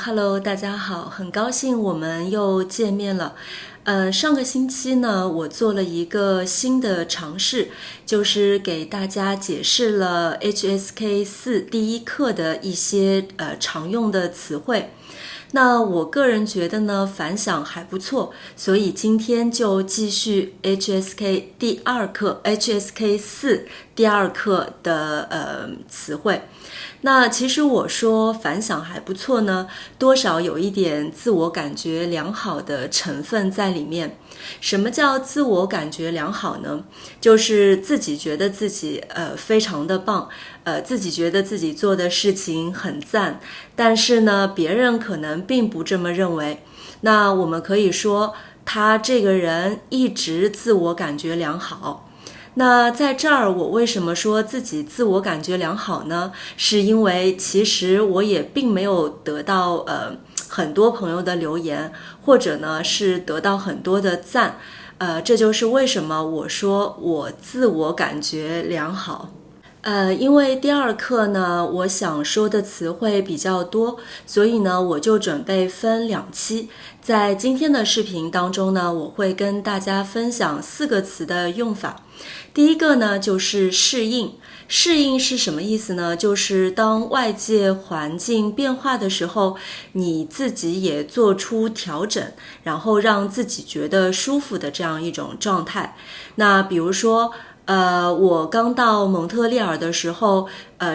Hello，大家好，很高兴我们又见面了。上个星期呢，我做了一个新的尝试，就是给大家解释了 HSK4 第一课的一些常用的词汇。那我个人觉得呢，反响还不错，所以今天就继续 HSK 第二课 HSK4 第二课的词汇。那其实我说反响还不错呢，多少有一点自我感觉良好的成分在里面。什么叫自我感觉良好呢？就是自己觉得自己非常的棒，自己觉得自己做的事情很赞，但是呢，别人可能并不这么认为。那我们可以说，他这个人一直自我感觉良好。那在这儿，我为什么说自己自我感觉良好呢？是因为其实我也并没有得到很多朋友的留言，或者呢是得到很多的赞，这就是为什么我说我自我感觉良好。因为第二课呢，我想说的词汇比较多，所以呢，我就准备分2期。在今天的视频当中呢，我会跟大家分享4个词的用法。第一个呢，就是适应。适应是什么意思呢？就是当外界环境变化的时候，你自己也做出调整，然后让自己觉得舒服的这样一种状态。那比如说，我刚到蒙特利尔的时候，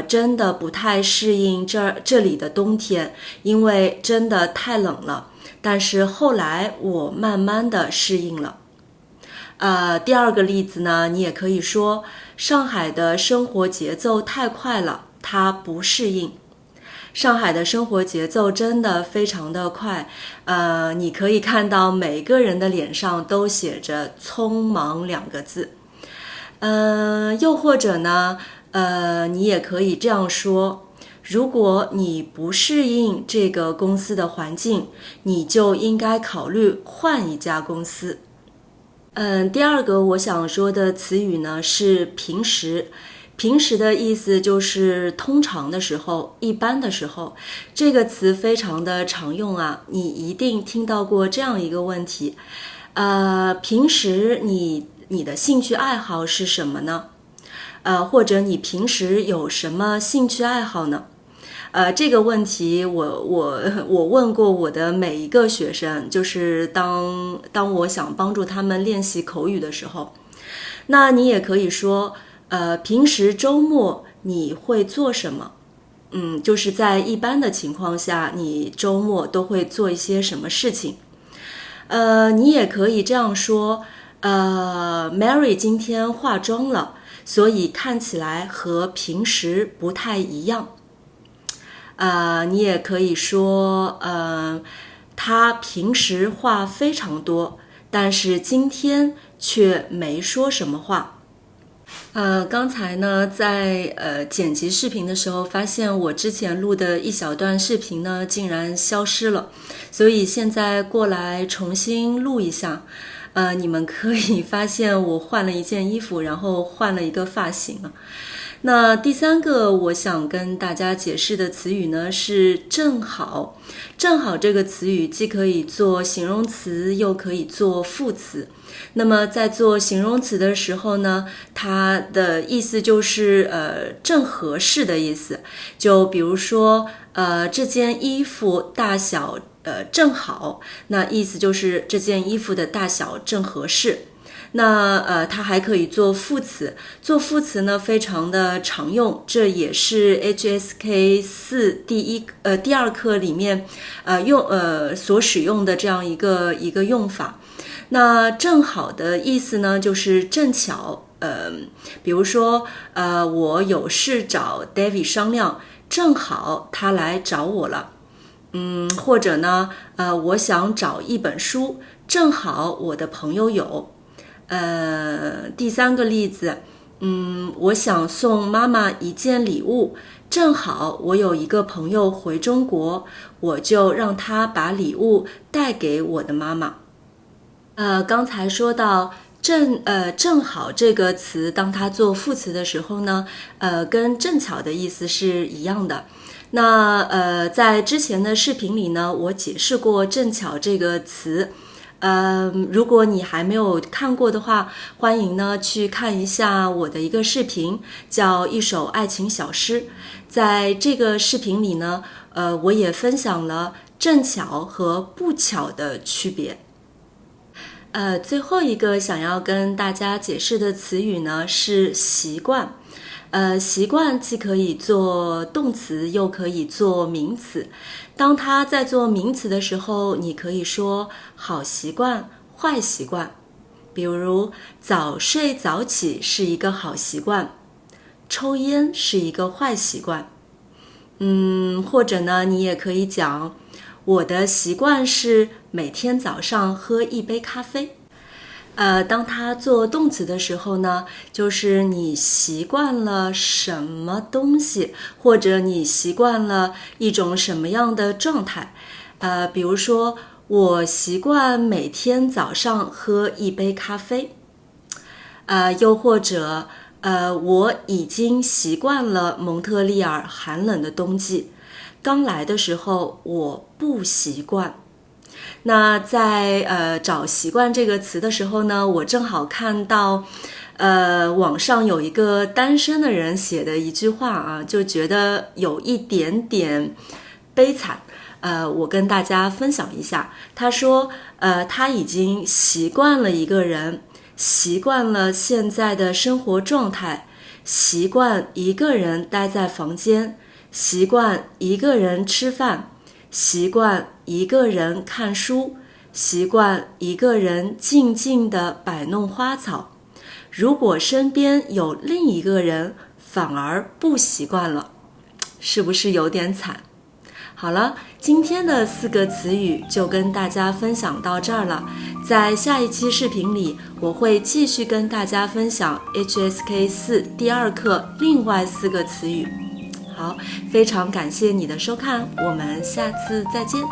真的不太适应这里的冬天，因为真的太冷了。但是后来我慢慢的适应了。第二个例子呢，你也可以说，上海的生活节奏太快了，他不适应。上海的生活节奏真的非常的快，你可以看到每个人的脸上都写着匆忙2个字。又或者呢，你也可以这样说，如果你不适应这个公司的环境，你就应该考虑换一家公司。第二个我想说的词语呢是平时。平时的意思就是通常的时候，一般的时候。这个词非常的常用啊，你一定听到过这样一个问题，平时你的兴趣爱好是什么呢？或者你平时有什么兴趣爱好呢？这个问题我问过我的每一个学生，就是当我想帮助他们练习口语的时候。那你也可以说，平时周末你会做什么？就是在一般的情况下，你周末都会做一些什么事情？你也可以这样说，Mary 今天化妆了，所以看起来和平时不太一样。你也可以说，他平时话非常多，但是今天却没说什么话。刚才呢，在剪辑视频的时候，发现我之前录的一小段视频呢，竟然消失了，所以现在过来重新录一下。你们可以发现我换了一件衣服，然后换了一个发型啊。那第3个我想跟大家解释的词语呢是正好。正好这个词语既可以做形容词，又可以做副词。那么在做形容词的时候呢，它的意思就是正合适的意思。就比如说这件衣服大小正好，那意思就是这件衣服的大小正合适。那它还可以做副词，做副词呢非常的常用，这也是 HSK4 第二课里面所使用的这样一个用法。那正好的意思呢就是正巧，比如说我有事找 David 商量，正好他来找我了。或者呢我想找一本书，正好我的朋友有。第3个例子，我想送妈妈一件礼物，正好我有一个朋友回中国，我就让他把礼物带给我的妈妈。刚才说到正好这个词，当它做副词的时候呢，跟正巧的意思是一样的。在之前的视频里呢，我解释过正巧这个词。如果你还没有看过的话，欢迎呢去看一下我的一个视频，叫一首爱情小诗。在这个视频里呢，我也分享了正巧和不巧的区别。最后一个想要跟大家解释的词语呢是习惯。习惯既可以做动词，又可以做名词。当它在做名词的时候，你可以说好习惯、坏习惯。比如早睡早起是一个好习惯，抽烟是一个坏习惯。或者呢，你也可以讲我的习惯是每天早上喝一杯咖啡。当它做动词的时候呢，就是你习惯了什么东西，或者你习惯了一种什么样的状态。比如说，我习惯每天早上喝一杯咖啡。又或者，我已经习惯了蒙特利尔寒冷的冬季，刚来的时候我不习惯。那在找习惯这个词的时候呢，我正好看到网上有一个单身的人写的一句话啊，就觉得有一点点悲惨。我跟大家分享一下。他说他已经习惯了一个人，习惯了现在的生活状态，习惯一个人待在房间，习惯一个人吃饭，习惯一个人看书，习惯一个人静静地摆弄花草。如果身边有另一个人，反而不习惯了，是不是有点惨？好了，今天的4个词语就跟大家分享到这儿了。在下一期视频里，我会继续跟大家分享 HSK4 第2课另外4个词语。好，非常感谢你的收看，我们下次再见。